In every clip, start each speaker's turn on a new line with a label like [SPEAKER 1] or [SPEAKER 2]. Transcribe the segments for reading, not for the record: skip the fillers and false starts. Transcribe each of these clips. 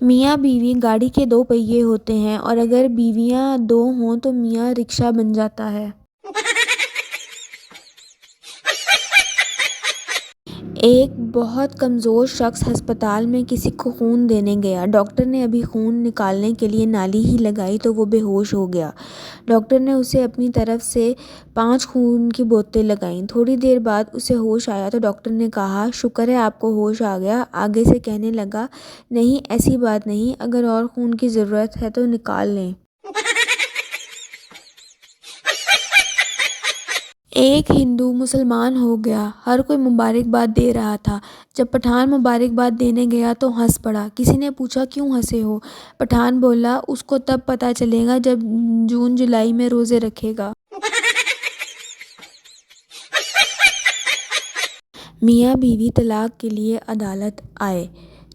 [SPEAKER 1] میاں بیوی گاڑی کے دو پہیے ہوتے ہیں اور اگر بیویاں دو ہوں تو میاں رکشہ بن جاتا ہے۔ ایک بہت کمزور شخص ہسپتال میں کسی کو خون دینے گیا۔ ڈاکٹر نے ابھی خون نکالنے کے لیے نالی ہی لگائی تو وہ بے ہوش ہو گیا۔ ڈاکٹر نے اسے اپنی طرف سے 5 خون کی بوتلیں لگائیں۔ تھوڑی دیر بعد اسے ہوش آیا تو ڈاکٹر نے کہا، "شکر ہے آپ کو ہوش آ گیا۔" آگے سے کہنے لگا، "نہیں ایسی بات نہیں، اگر اور خون کی ضرورت ہے تو نکال لیں۔" ایک ہندو مسلمان ہو گیا۔ ہر کوئی مبارکباد دے رہا تھا۔ جب پٹھان مبارکباد دینے گیا تو ہنس پڑا۔ کسی نے پوچھا، "کیوں ہنسے ہو؟" پٹھان بولا، "اس کو تب پتہ چلے گا جب جون جولائی میں روزے رکھے گا۔" میاں بیوی طلاق کے لیے عدالت آئے۔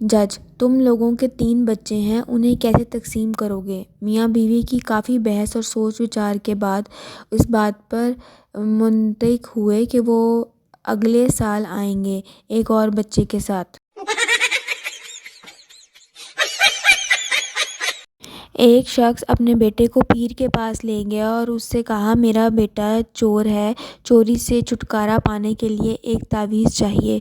[SPEAKER 1] جج: تم لوگوں کے 3 بچے ہیں، انہیں کیسے تقسیم کرو گے؟ میاں بیوی کی کافی بحث اور سوچ وچار کے بعد اس بات پر متفق ہوئے کہ وہ اگلے سال آئیں گے، ایک اور بچے کے ساتھ۔ ایک شخص اپنے بیٹے کو پیر کے پاس لے گیا اور اس سے کہا، "میرا بیٹا چور ہے، چوری سے چھٹکارا پانے کے لیے ایک تعویذ چاہیے۔"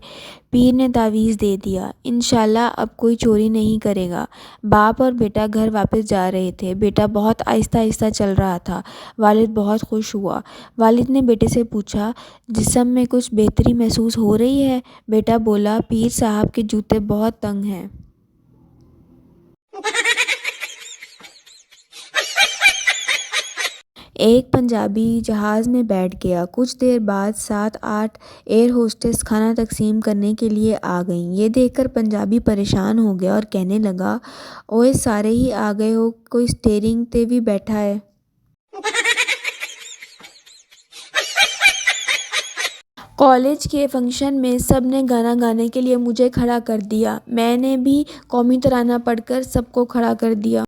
[SPEAKER 1] پیر نے تعویذ دے دیا، "انشاءاللہ اب کوئی چوری نہیں کرے گا۔" باپ اور بیٹا گھر واپس جا رہے تھے۔ بیٹا بہت آہستہ آہستہ چل رہا تھا۔ والد بہت خوش ہوا۔ والد نے بیٹے سے پوچھا، "جسم میں کچھ بہتری محسوس ہو رہی ہے؟" بیٹا بولا، "پیر صاحب کے جوتے بہت تنگ ہیں۔" ایک پنجابی جہاز میں بیٹھ گیا۔ کچھ دیر بعد 7-8 ایئر ہوسٹس کھانا تقسیم کرنے کے لیے آ گئیں۔ یہ دیکھ کر پنجابی پریشان ہو گیا اور کہنے لگا، "اوئے سارے ہی آ گئے ہو، کوئی سٹیئرنگ تے بھی بیٹھا ہے۔" کالج کے فنکشن میں سب نے گانا گانے کے لیے مجھے کھڑا کر دیا۔ میں نے بھی قومی ترانہ پڑھ کر سب کو کھڑا کر دیا۔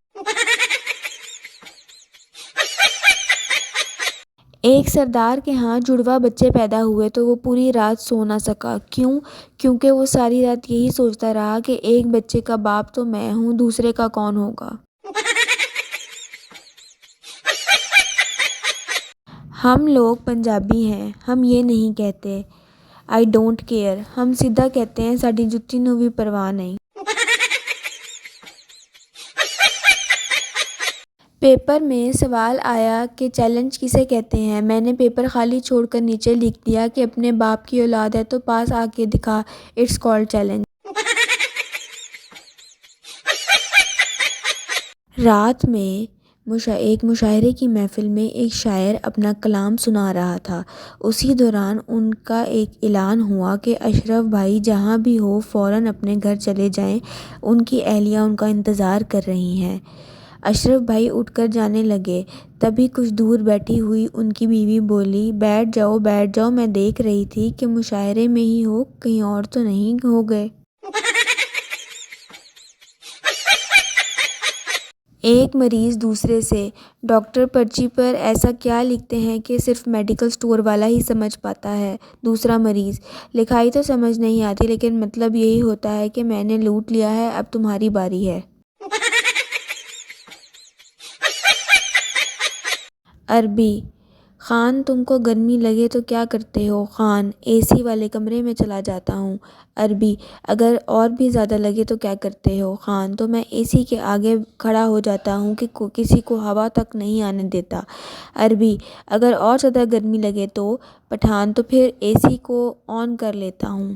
[SPEAKER 1] ایک سردار کے ہاں جڑواں بچے پیدا ہوئے تو وہ پوری رات سو نہ سکا۔ کیوں؟ کیونکہ وہ ساری رات یہی سوچتا رہا کہ ایک بچے کا باپ تو میں ہوں، دوسرے کا کون ہوگا؟ ہم لوگ پنجابی ہیں، ہم یہ نہیں کہتے "آئی ڈونٹ کیئر"، ہم سیدھا کہتے ہیں "ساڈی جُتی نوں بھی پرواہ نہیں"۔ پیپر میں سوال آیا کہ چیلنج کسے کہتے ہیں؟ میں نے پیپر خالی چھوڑ کر نیچے لکھ دیا کہ اپنے باپ کی اولاد ہے تو پاس آ کے دکھا، اٹس کالڈ چیلنج۔ رات میں ایک مشاعرے کی محفل میں ایک شاعر اپنا کلام سنا رہا تھا۔ اسی دوران ان کا ایک اعلان ہوا کہ اشرف بھائی جہاں بھی ہوں فوراً اپنے گھر چلے جائیں، ان کی اہلیہ ان کا انتظار کر رہی ہیں۔ اشرف بھائی اٹھ کر جانے لگے، تبھی کچھ دور بیٹھی ہوئی ان کی بیوی بولی، "بیٹھ جاؤ بیٹھ جاؤ، میں دیکھ رہی تھی کہ مشاعرے میں ہی ہو، کہیں اور تو نہیں ہو گئے۔" ایک مریض دوسرے سے، "ڈاکٹر پرچی پر ایسا کیا لکھتے ہیں کہ صرف میڈیکل سٹور والا ہی سمجھ پاتا ہے؟" دوسرا مریض، "لکھائی تو سمجھ نہیں آتی لیکن مطلب یہی ہوتا ہے کہ میں نے لوٹ لیا ہے، اب تمہاری باری ہے۔" عربی: خان تم کو گرمی لگے تو کیا کرتے ہو؟ خان: اے سی والے کمرے میں چلا جاتا ہوں۔ عربی: اگر اور بھی زیادہ لگے تو کیا کرتے ہو؟ خان: تو میں اے سی کے آگے کھڑا ہو جاتا ہوں کہ کسی کو ہوا تک نہیں آنے دیتا۔ عربی: اگر اور زیادہ گرمی لگے تو؟ پٹھان: تو پھر اے سی کو آن کر لیتا ہوں۔